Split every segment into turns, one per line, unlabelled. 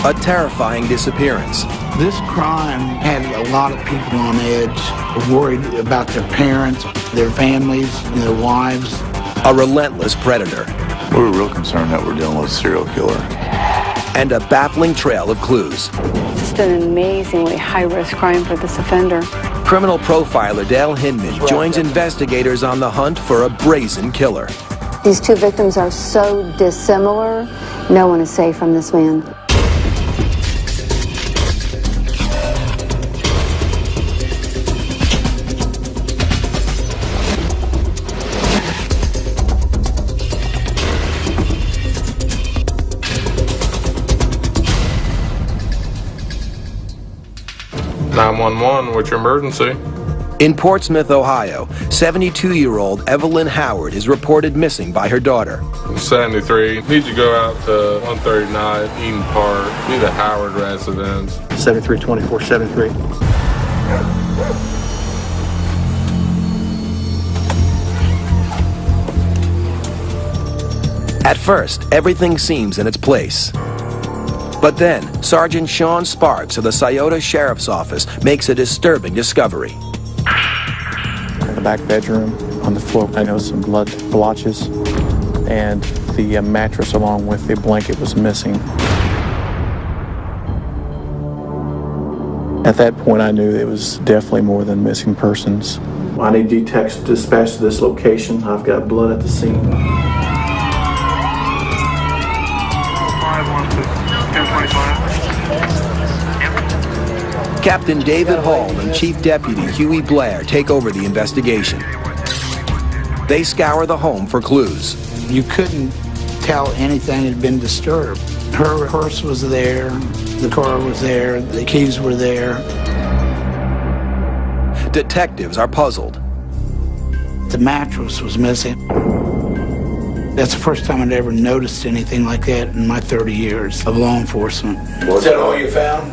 A terrifying disappearance.
This crime had a lot of people on edge, worried about their parents, their families, their wives.
A relentless predator.
We were real concerned that we're dealing with a serial killer.
And a baffling trail of clues.
It's just an amazingly high-risk crime for this offender.
Criminal profiler Dale Hinman joins investigators on the hunt for a brazen killer.
These two victims are so dissimilar, no one is safe from this man.
What's your emergency?
In Portsmouth, Ohio, 72-year-old Evelyn Howard is reported missing by her daughter.
73. Need to go out to 139 Eden Park, be the Howard residence.
732473.
At first, everything seems in its place. But then, Sergeant Sean Sparks of the Scioto Sheriff's Office makes a disturbing discovery.
In the back bedroom, on the floor, I noticed some blood blotches, and the mattress along with the blanket was missing. At that point, I knew it was definitely more than missing persons. I need detectives dispatched to this location. I've got blood at the scene.
Captain David Hall and Chief Deputy Huey Blair take over the investigation. They scour the home for clues.
You couldn't tell anything had been disturbed. Her purse was there, the car was there, the keys were there.
Detectives are puzzled.
The mattress was missing. That's the first time I'd ever noticed anything like that in my 30 years of law enforcement. Was that all you found?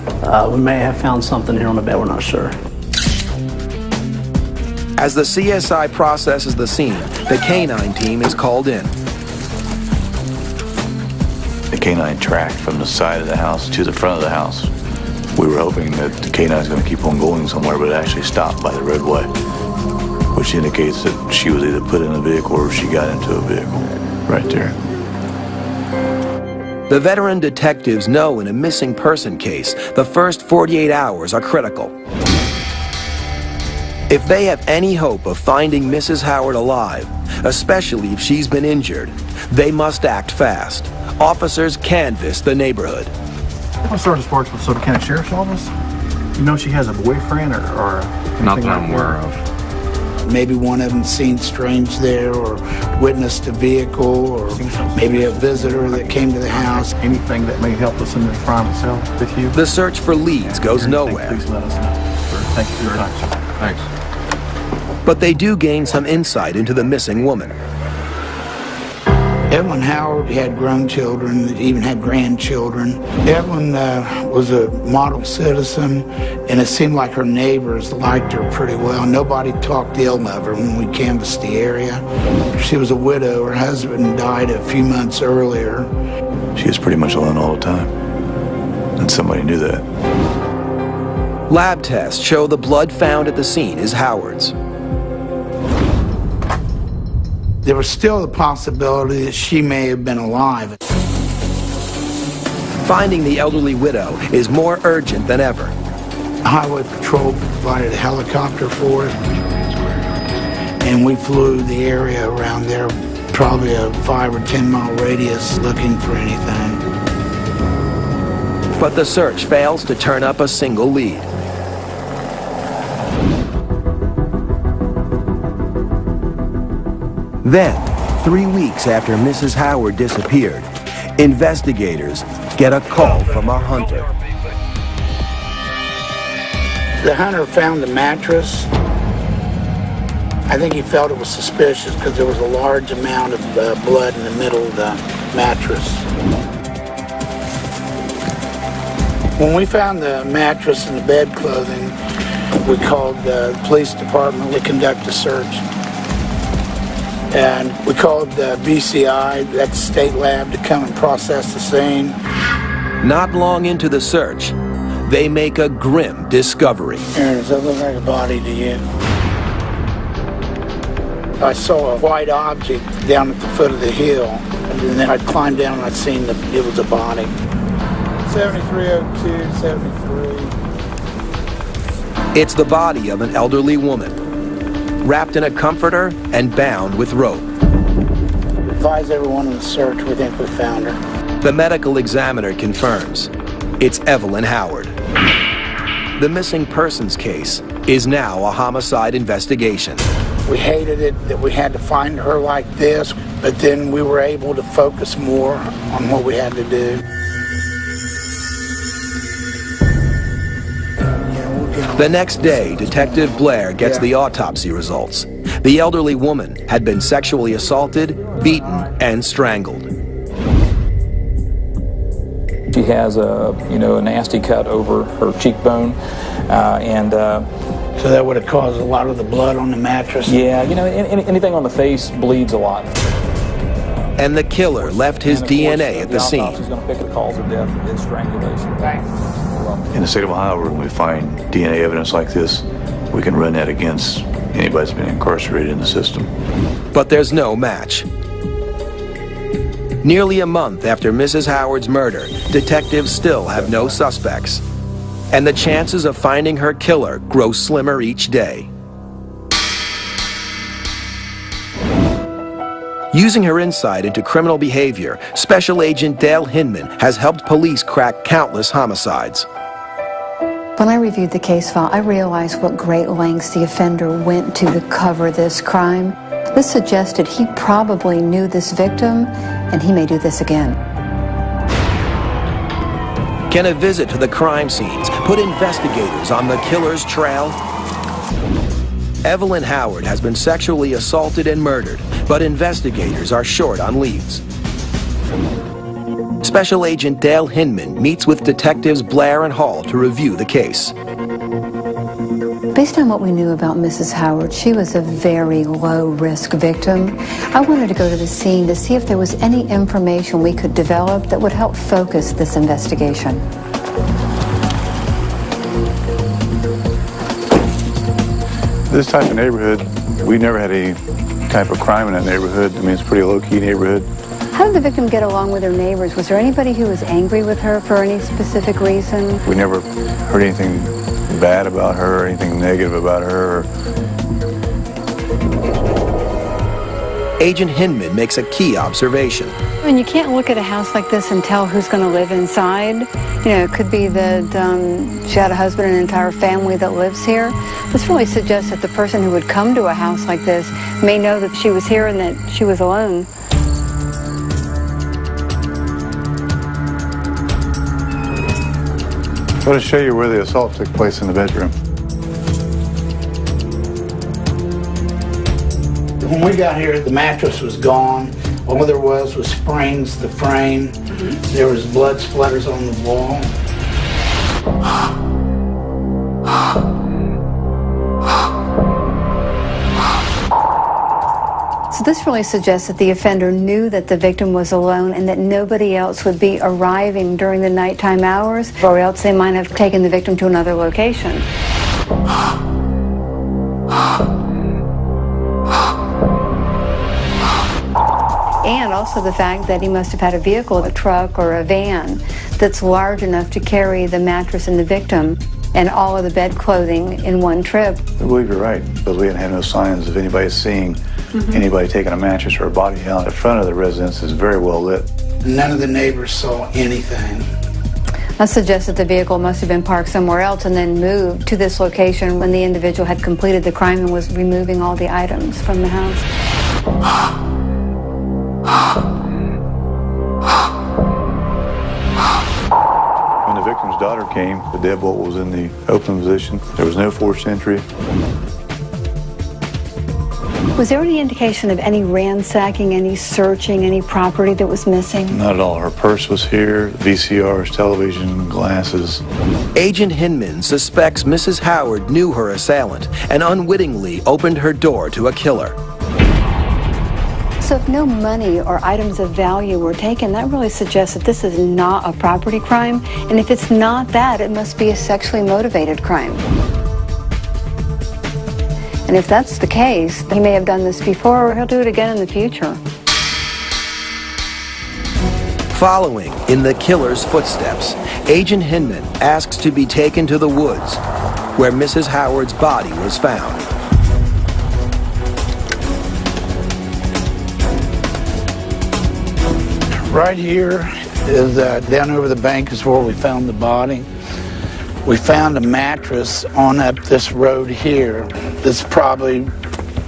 We may have found something here on the bed, we're not sure.
As the CSI processes the scene, the canine team is called in.
The canine tracked from the side of the house to the front of the house. We were hoping that the canine is going to keep on going somewhere, but it actually stopped by the roadway, which indicates that she was either put in a vehicle or she got into a vehicle. Right there.
The veteran detectives know in a missing person case, the first 48 hours are critical. If they have any hope of finding Mrs. Howard alive, especially if she's been injured, they must act fast. Officers canvass the neighborhood.
I'm Sergeant Sparks with Soda County Sheriff's Office. You know she has a boyfriend or
Not that I'm aware of.
Maybe one of them seen strange there or witnessed a vehicle or maybe a visitor that came to the house.
Anything that may help us in the crime itself with you.
The search for leads goes nowhere.
Please let us know, sir. Thank you for your time, sir.
Thanks.
But they do gain some insight into the missing woman.
Evelyn Howard had grown children, even had grandchildren. Evelyn was a model citizen, and it seemed like her neighbors liked her pretty well. Nobody talked ill of her when we canvassed the area. She was a widow. Her husband died a few months earlier.
She was pretty much alone all the time, and somebody knew that.
Lab tests show the blood found at the scene is Howard's.
There was still the possibility that she may have been alive.
Finding the elderly widow is more urgent than ever.
Highway Patrol provided a helicopter for us, and we flew the area around there, probably a 5 or 10 mile radius, looking for anything.
But the search fails to turn up a single lead. Then, 3 weeks after Mrs. Howard disappeared, investigators get a call from a hunter.
The hunter found the mattress. I think he felt it was suspicious because there was a large amount of blood in the middle of the mattress. When we found the mattress and the bed clothing, we called the police department to conduct a search. And we called BCI, that's state lab, to come and process the scene.
Not long into the search, they make a grim discovery.
Aaron, does that look like a body to you? I saw a white object down at the foot of the hill, and then I climbed down and I seen that it was a body. 7302, 73.
It's the body of an elderly woman, wrapped in a comforter and bound with rope.
Advise everyone in the search. We think we found her.
The medical examiner confirms it's Evelyn Howard. The missing persons case is now a homicide investigation.
We hated it that we had to find her like this, but then we were able to focus more on what we had to do.
The next day, Detective Blair gets the autopsy results. The elderly woman had been sexually assaulted, beaten, and strangled.
She has a nasty cut over her cheekbone,
So that would have caused a lot of the blood on the mattress?
Yeah, anything on the face bleeds a lot.
And the killer left his DNA at the scene.
The autopsy is going to pick the cause of death is strangulation.
In the state of Ohio, when we find DNA evidence like this, we can run that against anybody that's been incarcerated in the system.
But there's no match. Nearly a month after Mrs. Howard's murder, detectives still have no suspects. And the chances of finding her killer grow slimmer each day. Using her insight into criminal behavior, Special Agent Dale Hinman has helped police crack countless homicides.
When I reviewed the case file, I realized what great lengths the offender went to cover this crime. This suggested he probably knew this victim, and he may do this again.
Can a visit to the crime scenes put investigators on the killer's trail? Evelyn Howard has been sexually assaulted and murdered, but investigators are short on leads. Special Agent Dale Hinman meets with Detectives Blair and Hall to review the case.
Based on what we knew about Mrs. Howard, she was a very low-risk victim. I wanted to go to the scene to see if there was any information we could develop that would help focus this investigation.
This type of neighborhood, we never had any type of crime in that neighborhood. I mean, it's a pretty low-key neighborhood.
How did the victim get along with her neighbors? Was there anybody who was angry with her for any specific reason?
We never heard anything bad about her or anything negative about her.
Agent Hinman makes a key observation.
I mean, you can't look at a house like this and tell who's going to live inside. You know, it could be that she had a husband and an entire family that lives here. This really suggests that the person who would come to a house like this may know that she was here and that she was alone.
I want to show you where the assault took place in the bedroom.
When we got here, the mattress was gone. All there was springs, the frame. There was blood splatters on the wall.
So this really suggests that the offender knew that the victim was alone and that nobody else would be arriving during the nighttime hours, or else they might have taken the victim to another location. And also the fact that he must have had a vehicle, a truck or a van, that's large enough to carry the mattress and the victim and all of the bed clothing in one trip.
I believe you're right, because we didn't have no signs of anybody seeing anybody taking a mattress or a body out. The front of the residence is very well lit.
None of the neighbors saw anything.
That suggests that the vehicle must have been parked somewhere else and then moved to this location when the individual had completed the crime and was removing all the items from the house.
When the victim's daughter came, the deadbolt was in the open position. There was no forced entry.
Was there any indication of any ransacking, any searching, any property that was missing?
Not at all. Her purse was here, VCRs, television, glasses.
Agent Hinman suspects Mrs. Howard knew her assailant and unwittingly opened her door to a killer.
So if no money or items of value were taken, that really suggests that this is not a property crime. And if it's not that, it must be a sexually motivated crime. And if that's the case, he may have done this before or he'll do it again in the future.
Following in the killer's footsteps, Agent Hinman asks to be taken to the woods, where Mrs. Howard's body was found.
Right here is down over the bank is where we found the body. We found a mattress on up this road here. It's probably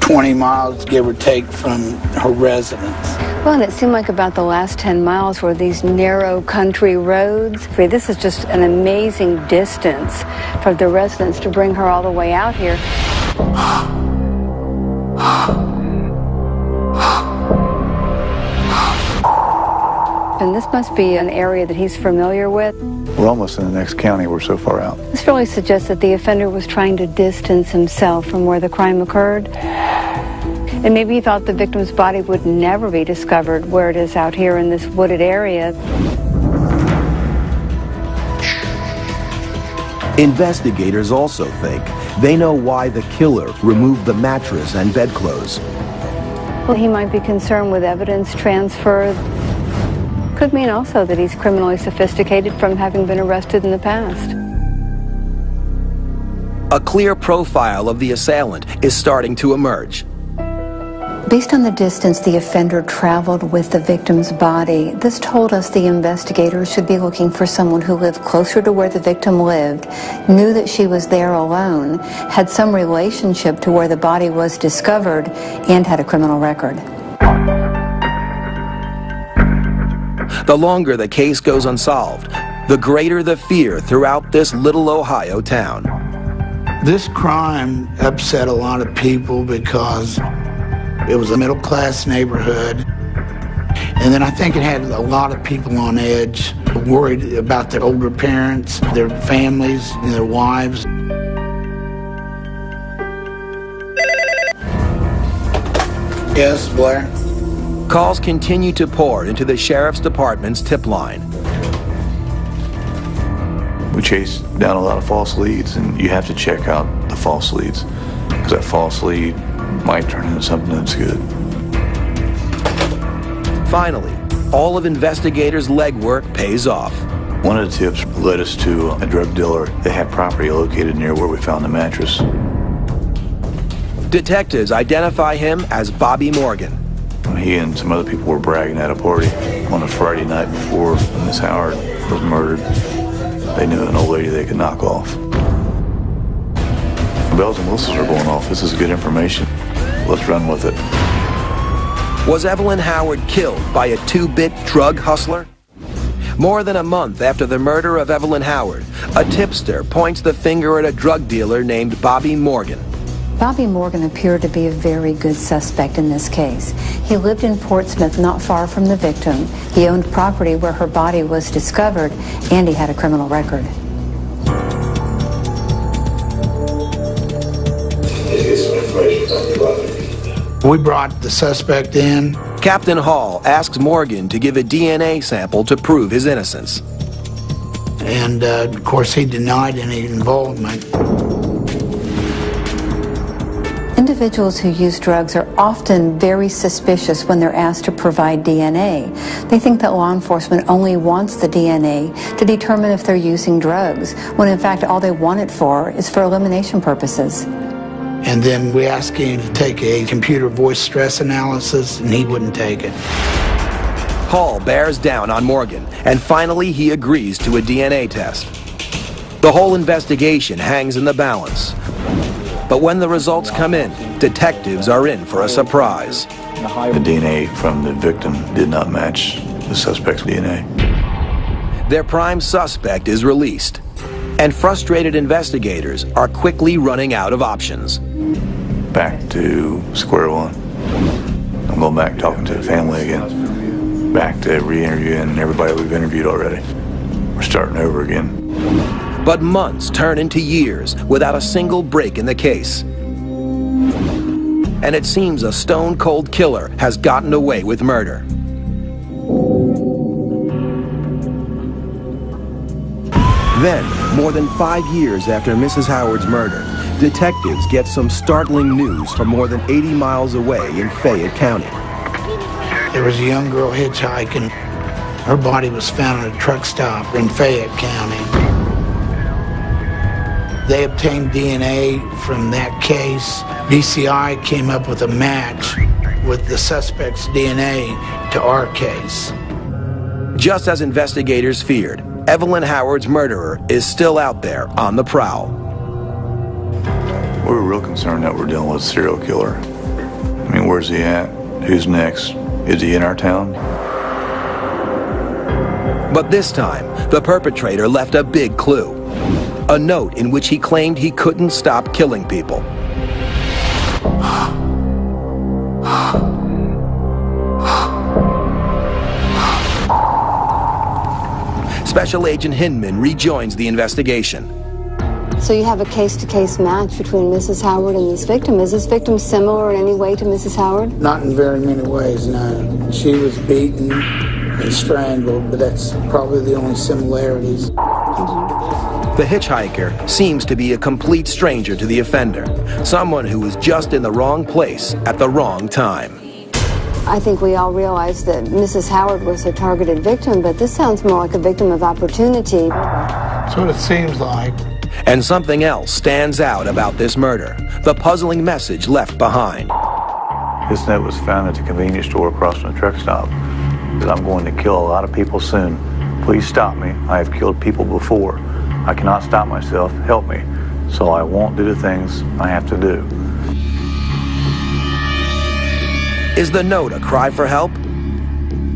20 miles, give or take, from her residence.
Well, and it seemed like about the last 10 miles were these narrow country roads. This is just an amazing distance for the residents to bring her all the way out here. And this must be an area that he's familiar with.
We're almost in the next county. We're so far out.
This really suggests that the offender was trying to distance himself from where the crime occurred. And maybe he thought the victim's body would never be discovered where it is out here in this wooded area.
Investigators also think they know why the killer removed the mattress and bedclothes.
Well, he might be concerned with evidence transfer. Could mean also that he's criminally sophisticated from having been arrested in the past.
A clear profile of the assailant is starting to emerge.
Based on the distance the offender traveled with the victim's body, this told us the investigators should be looking for someone who lived closer to where the victim lived, knew that she was there alone, had some relationship to where the body was discovered, and had a criminal record.
The longer the case goes unsolved, the greater the fear throughout this little Ohio town.
This crime upset a lot of people because it was a middle-class neighborhood. And then I think it had a lot of people on edge, worried about their older parents, their families, and their wives. Yes, Blair?
Calls continue to pour into the sheriff's department's tip line.
We chase down a lot of false leads, and you have to check out the false leads, because that false lead might turn into something that's good.
Finally, all of investigators' legwork pays off.
One of the tips led us to a drug dealer that had property located near where we found the mattress.
Detectives identify him as Bobby Morgan.
He and some other people were bragging at a party on a Friday night before Miss Howard was murdered. They knew an old lady they could knock off. The bells and whistles are going off. This is good information. Let's run with it.
Was Evelyn Howard killed by a two-bit drug hustler? More than a month after the murder of Evelyn Howard, a tipster points the finger at a drug dealer named Bobby Morgan.
Bobby Morgan appeared to be a very good suspect in this case. He lived in Portsmouth, not far from the victim. He owned property where her body was discovered, and he had a criminal record.
We brought the suspect in.
Captain Hall asks Morgan to give a DNA sample to prove his innocence.
And, of course, he denied any involvement.
Individuals who use drugs are often very suspicious when they're asked to provide DNA. They think that law enforcement only wants the DNA to determine if they're using drugs, when in fact all they want it for is for elimination purposes.
And then we asked him to take a computer voice stress analysis, and he wouldn't take it.
Hall bears down on Morgan, and finally he agrees to a DNA test. The whole investigation hangs in the balance. But when the results come in, detectives are in for a surprise.
The DNA from the victim did not match the suspect's DNA.
Their prime suspect is released, and frustrated investigators are quickly running out of options.
Back to square one. I'm going back talking to the family again. Back to re-interviewing everybody we've interviewed already. We're starting over again.
But months turn into years without a single break in the case. and it seems a stone-cold killer has gotten away with murder. Then, more than 5 years after Mrs. Howard's murder, detectives get some startling news from more than 80 miles away in Fayette County.
There was a young girl hitchhiking. Her body was found at a truck stop in Fayette County. They obtained DNA from that case. BCI came up with a match with the suspect's DNA to our case.
Just as investigators feared, Evelyn Howard's murderer is still out there on the prowl.
We're real concerned that we're dealing with a serial killer. I mean, where's he at? Who's next? Is he in our town?
But this time, the perpetrator left a big clue. A note in which he claimed he couldn't stop killing people. Special Agent Hinman rejoins the investigation.
So you have a case-to-case match between Mrs. Howard and this victim. Is this victim similar in any way to Mrs. Howard?
Not in very many ways, no. She was beaten and strangled, but that's probably the only similarities.
The hitchhiker seems to be a complete stranger to the offender, someone who was just in the wrong place at the wrong time.
I think we all realize that Mrs. Howard was a targeted victim, but this sounds more like a victim of opportunity.
That's what it seems like.
And something else stands out about this murder, the puzzling message left behind.
This note was found at the convenience store across from the truck stop. I'm going to kill a lot of people soon. Please stop me. I have killed people before. I cannot stop myself. Help me. So I won't do the things I have to do.
Is the note a cry for help?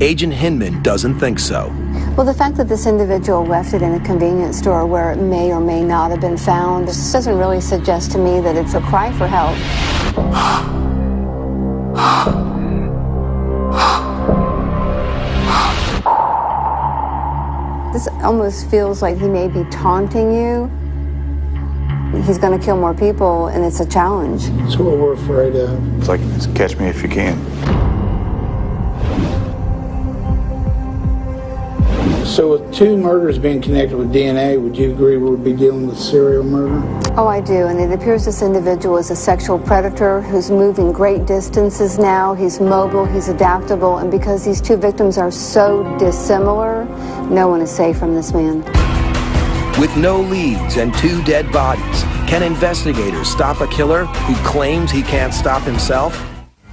Agent Hinman doesn't think so.
Well, the fact that this individual left it in a convenience store where it may or may not have been found, this doesn't really suggest to me that it's a cry for help. This almost feels like he may be taunting you. He's going to kill more people, and it's a challenge.
That's what we're afraid of.
It's like, catch me if you can.
So with two murders being connected with DNA, would you agree we would be dealing with serial murder?
Oh, I do, and it appears this individual is a sexual predator who's moving great distances now. He's mobile, he's adaptable, and because these two victims are so dissimilar, no one is safe from this man.
With no leads and 2 dead bodies, can investigators stop a killer who claims he can't stop himself?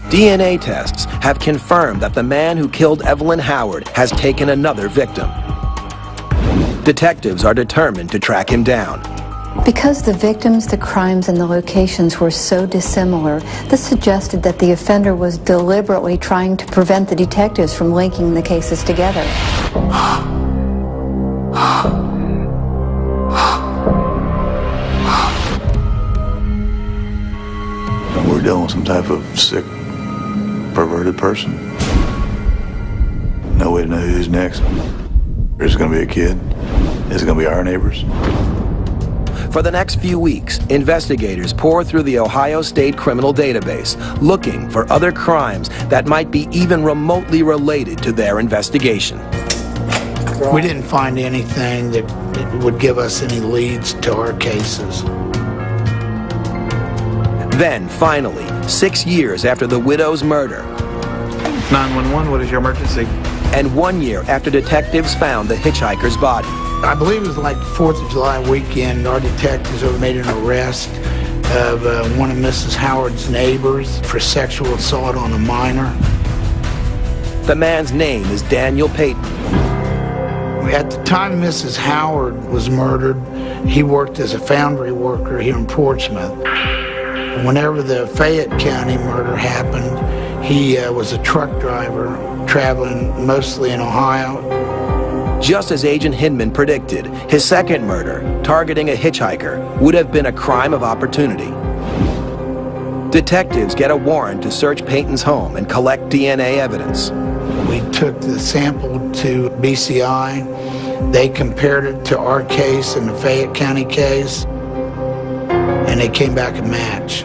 DNA tests have confirmed that the man who killed Evelyn Howard has taken another victim. Detectives are determined to track him down.
Because the victims, the crimes, and the locations were so dissimilar, this suggested that the offender was deliberately trying to prevent the detectives from linking the cases together.
We're dealing with some type of sick, perverted person. No way to know who's next. Is it going to be a kid? Is it going to be our neighbors?
For the next few weeks, investigators pour through the Ohio State Criminal Database, looking for other crimes that might be even remotely related to their investigation.
We didn't find anything that would give us any leads to our cases.
Then, finally, 6 years after the widow's murder,
911, what is your emergency?
and 1 year after detectives found the hitchhiker's body,
I believe it was like 4th of July weekend, our detectives made an arrest of one of Mrs. Howard's neighbors for sexual assault on a minor.
the man's name is Daniel Payton.
At the time Mrs. Howard was murdered, he worked as a foundry worker here in Portsmouth. Whenever the Fayette County murder happened, he was a truck driver traveling mostly in Ohio.
Just as Agent Hinman predicted, his second murder, targeting a hitchhiker, would have been a crime of opportunity. Detectives get a warrant to search Payton's home and collect DNA evidence.
We took the sample to BCI. They compared it to our case and the Fayette County case, and they came back a match.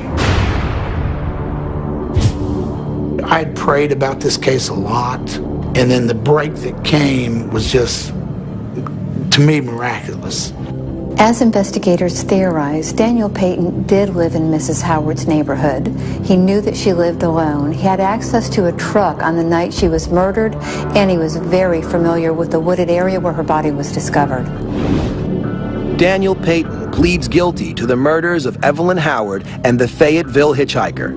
I had prayed about this case a lot, and then the break that came was just, to me, miraculous.
As investigators theorized, Daniel Payton did live in Mrs. Howard's neighborhood. He knew that she lived alone. He had access to a truck on the night she was murdered, and he was very familiar with the wooded area where her body was discovered.
Daniel Payton pleads guilty to the murders of Evelyn Howard and the Fayetteville hitchhiker.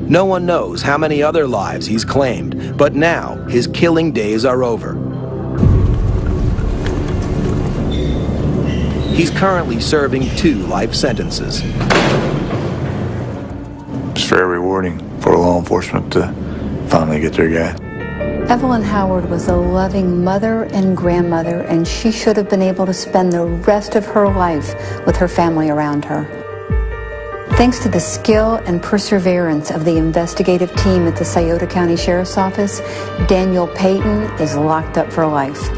No one knows how many other lives he's claimed, but now his killing days are over. He's currently serving 2 life sentences.
It's very rewarding for law enforcement to finally get their guy.
Evelyn Howard was a loving mother and grandmother, and she should have been able to spend the rest of her life with her family around her. Thanks to the skill and perseverance of the investigative team at the Scioto County Sheriff's Office, Daniel Payton is locked up for life.